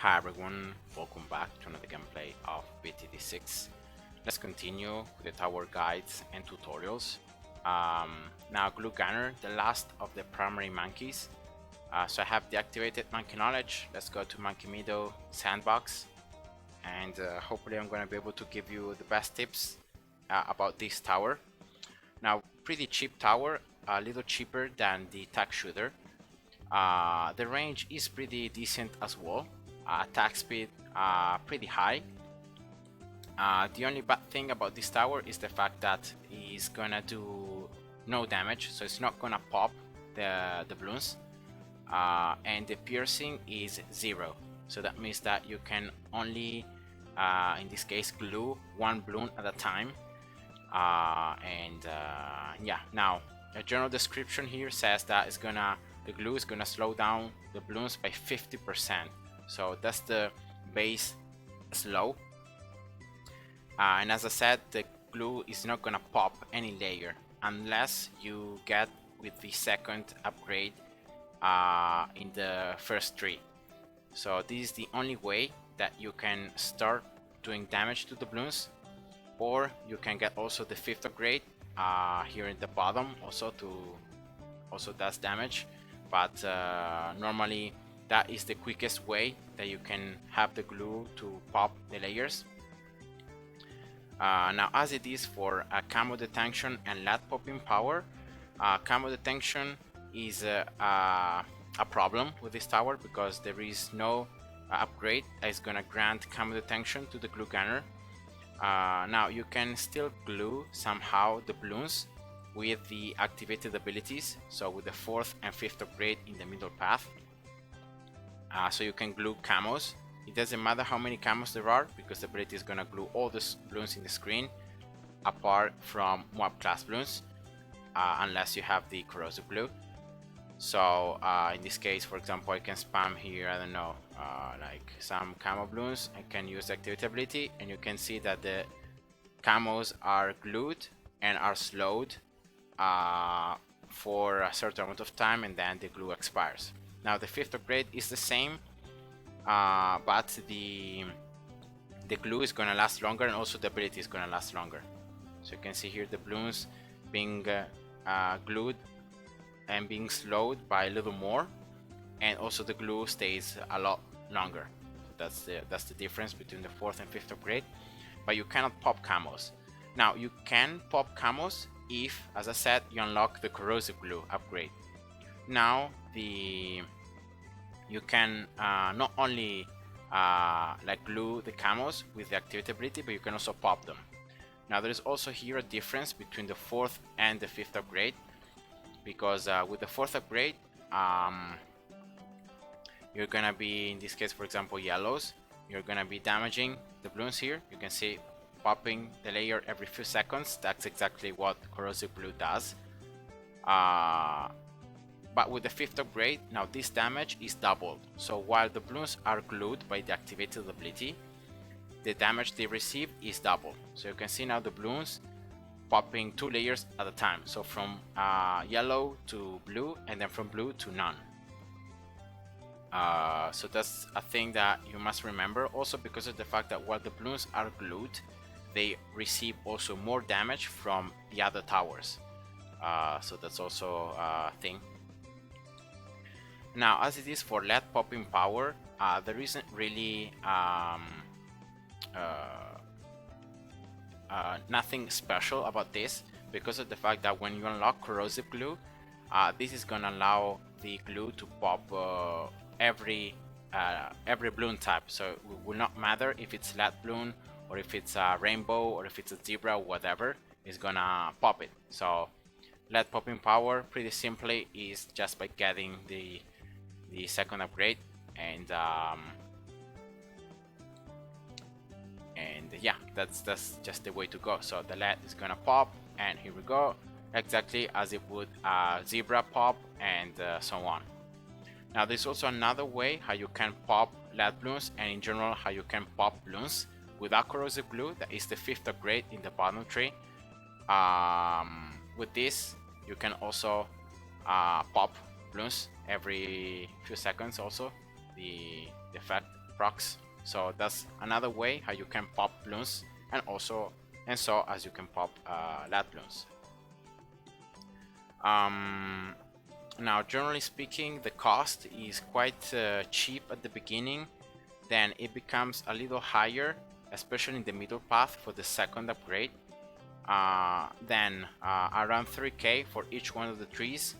Hi everyone, welcome back to another gameplay of BTD6. Let's continue with the tower guides and tutorials. Now Glue Gunner, the last of the primary monkeys. So I have deactivated Monkey Knowledge. Let's go to Monkey Meadow Sandbox, and hopefully I'm going to be able to give you the best tips about this tower. Now, pretty cheap tower, a little cheaper than the Tack Shooter. The range is pretty decent as well. Attack speed pretty high. The only bad thing about this tower is the fact that it's gonna do no damage, so it's not gonna pop the balloons, and the piercing is 0. So that means that you can only, in this case, glue one balloon at a time. Yeah, now a general description here says that the glue is gonna slow down the balloons by 50%. So that's the base slow, and as I said, the glue is not gonna pop any layer unless you get with the second upgrade in the first 3. So this is the only way that you can start doing damage to the balloons, or you can get also the 5th upgrade here in the bottom also does damage, but normally that is the quickest way that you can have the glue to pop the layers. Now, as it is for camo detection and lat popping power, camo detection is a problem with this tower because there is no upgrade that is gonna grant camo detection to the glue gunner. Now you can still glue somehow the balloons with the activated abilities, so with the 4th and 5th upgrade in the middle path. So you can glue camos. It doesn't matter how many camos there are because the ability is gonna glue all the balloons in the screen apart from Moab class balloons, unless you have the corrosive glue. So in this case, for example, I can spam here, I don't know, like some camo balloons. I can use the activate ability, and you can see that the camos are glued and are slowed for a certain amount of time, and then the glue expires. Now the 5th upgrade is the same, but the glue is gonna last longer, and also the ability is gonna last longer. So you can see here the balloons being glued and being slowed by a little more, and also the glue stays a lot longer. So that's the difference between the 4th and 5th upgrade. But you cannot pop camos. Now you can pop camos if, as I said, you unlock the corrosive glue upgrade. Now you can not only like glue the camos with the activate ability, but you can also pop them. Now there is also here a difference between the 4th and the 5th upgrade, because with the 4th upgrade, you're gonna be, in this case, for example, yellows, you're gonna be damaging the balloons here. You can see popping the layer every few seconds. That's exactly what corrosive glue does. But with the 5th upgrade, now this damage is doubled. So while the balloons are glued by the activated ability, the damage they receive is double. So you can see now the balloons popping 2 layers at a time. So from yellow to blue, and then from blue to none. So that's a thing that you must remember. Also because of the fact that while the balloons are glued, they receive also more damage from the other towers. So that's also a thing. Now, as it is for LED popping power, there isn't really nothing special about this, because of the fact that when you unlock corrosive glue, this is gonna allow the glue to pop every balloon type. So it will not matter if it's LED balloon, or if it's a rainbow, or if it's a zebra, whatever, it's gonna pop it. So LED popping power, pretty simply, is just by getting the 2nd upgrade, and yeah, that's just the way to go. So the LED is gonna pop, and here we go, exactly as it would zebra pop, and so on. Now there's also another way how you can pop LED balloons, and in general how you can pop balloons without corrosive glue. That is the 5th upgrade in the bottom tree. With this you can also pop balloons every few seconds. Also the effect procs. So that's another way how you can pop Bloons, and so as you can pop lat Bloons. Now, generally speaking, the cost is quite cheap at the beginning. Then it becomes a little higher, especially in the middle path for the second upgrade. Then around 3k for each one of the trees.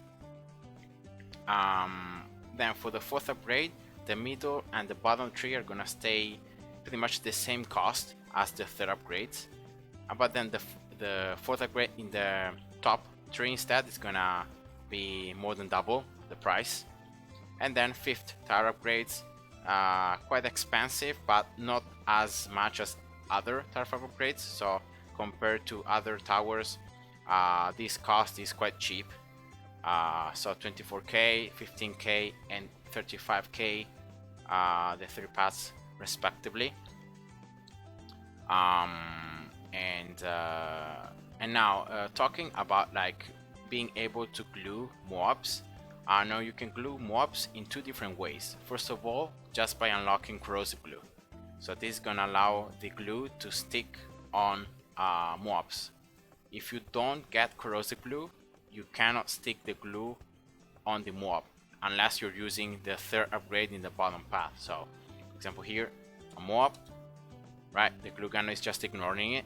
Then for the fourth upgrade, the middle and the bottom tree are gonna stay pretty much the same cost as the third upgrades. But then the fourth upgrade in the top tree instead is gonna be more than double the price. And then fifth tower upgrades, quite expensive, but not as much as other tower upgrades. So compared to other towers, this cost is quite cheap. So 24k, 15k, and 35k, the 3 paths respectively. And now talking about like being able to glue mobs. Now you can glue mobs in 2 different ways. First of all, just by unlocking corrosive glue. So this is gonna allow the glue to stick on mobs. If you don't get corrosive glue, you cannot stick the glue on the mob unless you're using the third upgrade in the bottom path. So, for example, here a mob, right? The glue gunner is just ignoring it.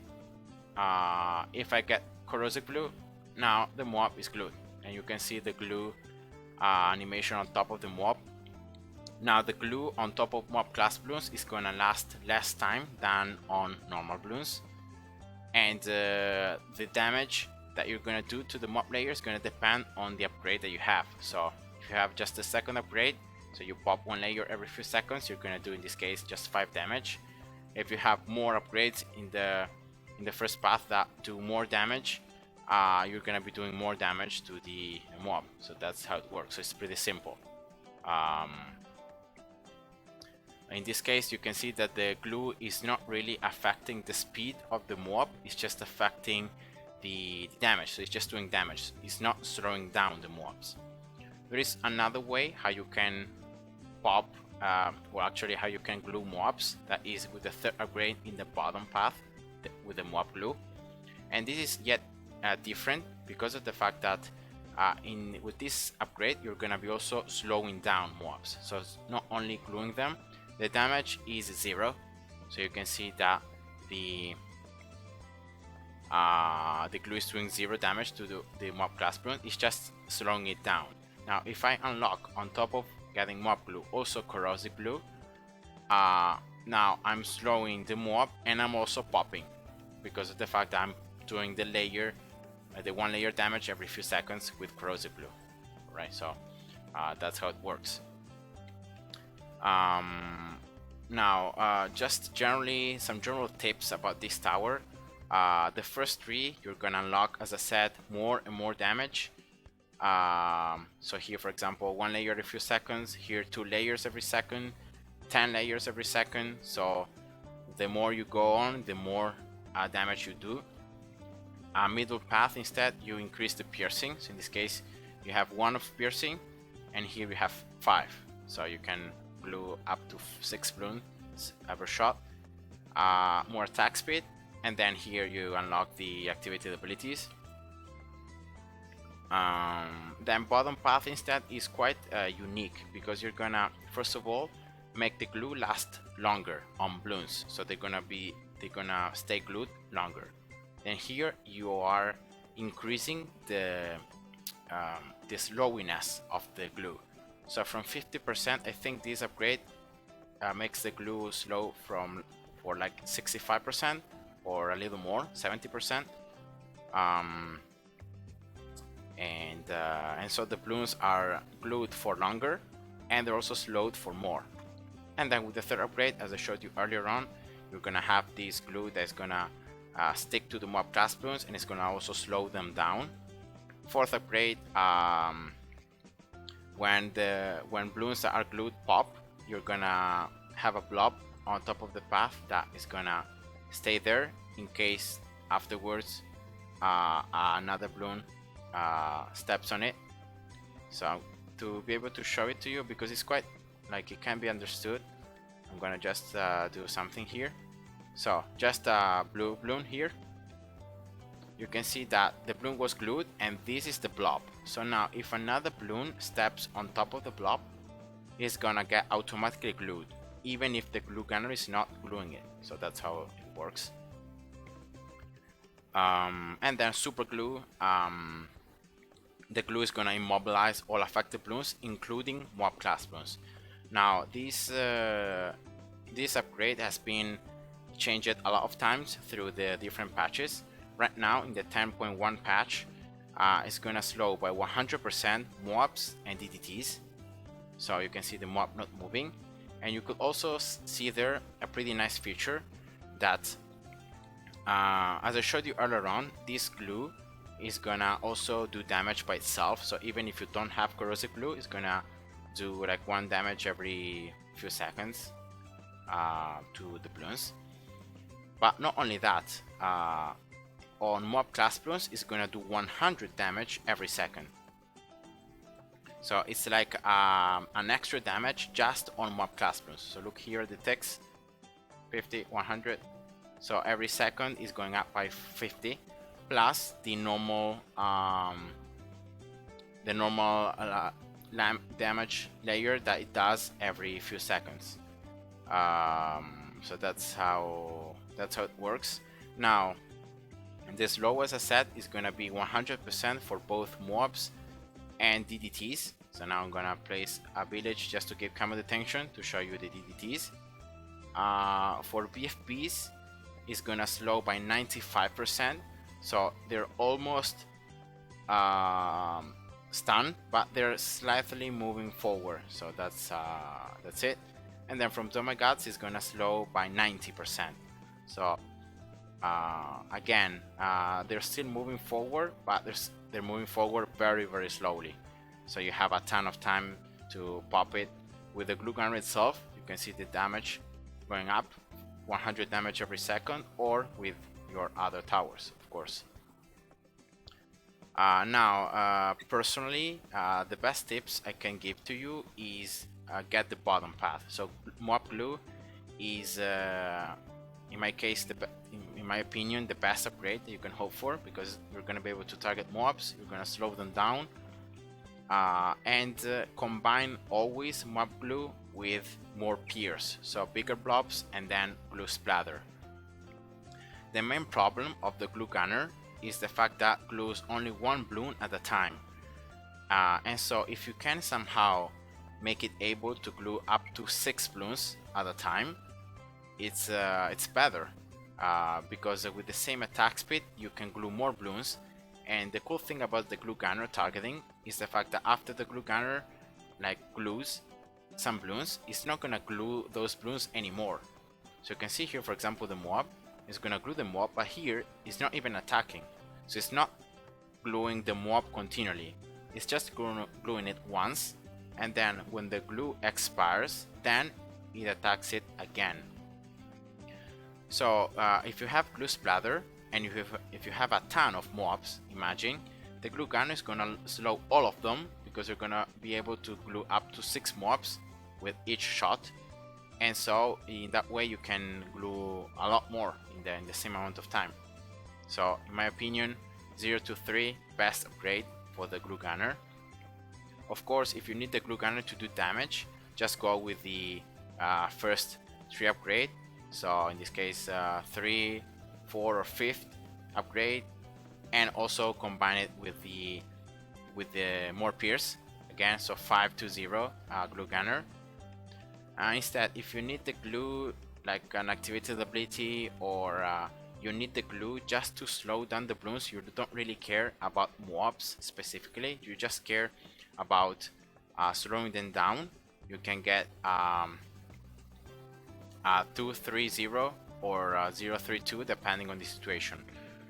If I get corrosive glue, now the mob is glued, and you can see the glue animation on top of the mob. Now the glue on top of mob class Bloons is gonna last less time than on normal Bloons, and the damage that you're gonna do to the mob layer is gonna depend on the upgrade that you have. So if you have just the second upgrade, so you pop 1 layer every few seconds, you're gonna do in this case just 5 damage. If you have more upgrades in the first path that do more damage, you're gonna be doing more damage to the mob. So that's how it works. So it's pretty simple. In this case, you can see that the glue is not really affecting the speed of the mob, it's just affecting the damage. So it's just doing damage, it's not slowing down the mobs. There is another way how you can pop, well actually how you can glue mobs, that is with the third upgrade in the bottom path with the mob glue. And this is yet different because of the fact that with this upgrade you're gonna be also slowing down mobs. So it's not only gluing them, the damage is 0. So you can see that the glue is doing 0 damage to the mob class Bloon. It's just slowing it down. Now if I unlock on top of getting mob glue also corrosive glue, now I'm slowing the mob and I'm also popping because of the fact that I'm doing the layer, the 1 layer damage every few seconds with corrosive glue, right? So that's how it works. Now just generally some general tips about this tower. The first 3 you're gonna unlock, as I said, more and more damage. So here for example 1 layer every few seconds, here 2 layers every second, 10 layers every second. So the more you go on, the more damage you do. Middle path instead, you increase the piercing. So in this case you have 1 of piercing, and here you have 5. So you can glue up to 6 Bloons per shot. More attack speed, and then here you unlock the activated abilities. Then bottom path instead is quite unique because you're gonna first of all make the glue last longer on Bloons, so they're gonna stay glued longer. Then here you are increasing the slowiness of the glue. So from 50%, I think this upgrade makes the glue slow for like 65% or a little more, 70%. And so the Bloons are glued for longer, and they're also slowed for more. And then with the third upgrade, as I showed you earlier on, you're gonna have this glue that's gonna stick to the mob class Bloons, and it's gonna also slow them down. Fourth upgrade, when Bloons that are glued pop, you're gonna have a blob on top of the path that is gonna stay there in case afterwards another Bloon steps on it. So to be able to show it to you, because it's quite like it can be understood, I'm gonna just do something here. So just blue balloon here. You can see that the balloon was glued and this is the blob. So now if another balloon steps on top of the blob, it's gonna get automatically glued, even if the glue gunner is not gluing it. So that's how it works. And then super glue, the glue is gonna immobilize all affected balloons, including mob class balloons. Now this upgrade has been changed a lot of times through the different patches. Right now in the 10.1 patch, it's gonna slow by 100% mobs and DDTs. So you can see the mob not moving, and you could also see there a pretty nice feature that, as I showed you earlier on, this glue is gonna also do damage by itself. So even if you don't have corrosive glue, it's gonna do like 1 damage every few seconds to the balloons. But not only that, on mob class balloons, it's gonna do 100 damage every second. So it's like an extra damage just on mob class balloons. So look here, the text 50, 100. So every second is going up by 50, plus the normal damage layer that it does every few seconds. So that's how it works. Now, the slow, as I said, is gonna be 100% for both mobs and DDTs. So now I'm gonna place a village just to give camera detection to show you the DDTs. For BFBs, it's gonna slow by 95%. So they're almost stunned, but they're slightly moving forward. So that's it. And then from Domagods, it's gonna slow by 90%. So again, they're still moving forward, but they're moving forward very, very slowly. So you have a ton of time to pop it. With the glue gunner itself, you can see the damage going up, 100 damage every second, or with your other towers, of course. Now, personally, the best tips I can give to you is get the bottom path. So mob glue is, in my case, in my opinion, the best upgrade that you can hope for, because you're going to be able to target mobs, you're going to slow them down, and combine always mob glue with more pierce, so bigger blobs and then glue splatter. The main problem of the glue gunner is the fact that glues only 1 balloon at a time, and so if you can somehow make it able to glue up to 6 balloons at a time, it's better, because with the same attack speed you can glue more balloons. And the cool thing about the glue gunner targeting is the fact that after the glue gunner glues some balloons, it's not gonna glue those balloons anymore. So you can see here, for example, the mob is gonna glue the mob, but here it's not even attacking. So it's not gluing the mob continually. It's just gluing it once, and then when the glue expires, then it attacks it again. So if you have glue splatter, and if you have a ton of mobs, imagine the glue gunner is gonna slow all of them, because you're gonna be able to glue up to 6 mobs with each shot, and so in that way you can glue a lot more in the same amount of time. So in my opinion, 0 to 3 best upgrade for the glue gunner. Of course, if you need the glue gunner to do damage, just go with the first 3 upgrade. So in this case, 3, 4 or 5th upgrade, and also combine it with the more pierce again, so 5 to 0 glue gunner. Instead, if you need the glue like an activated ability, or you need the glue just to slow down the balloons, you don't really care about mobs specifically, you just care about slowing them down, you can get 230 or 032 depending on the situation.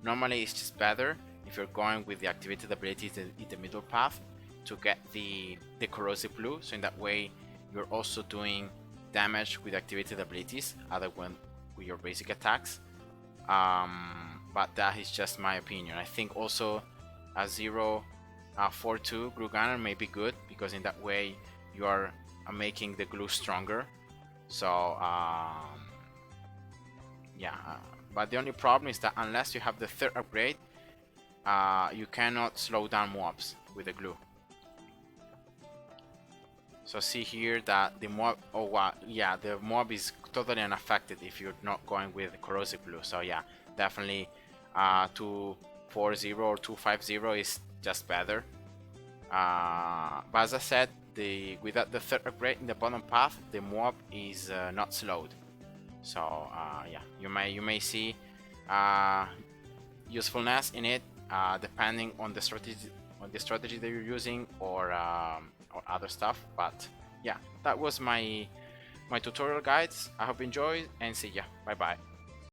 Normally it's just better if you're going with the activated abilities in the middle path to get the corrosive glue, so in that way you're also doing damage with activated abilities other than with your basic attacks. But that is just my opinion. I think also a 042 glue gunner may be good, because in that way you are making the glue stronger. So yeah, but the only problem is that unless you have the third upgrade, you cannot slow down mobs with the glue. So see here that the mob, oh wow, yeah, the mob is totally unaffected if you're not going with corrosive glue. So yeah, definitely 240 or 250 is just better. But as I said, without the third upgrade in the bottom path, the mob is not slowed. So yeah, you may see usefulness in it depending on the strategy that you're using, or other stuff. But yeah, that was my tutorial guides. I hope you enjoyed, and see ya. Bye bye.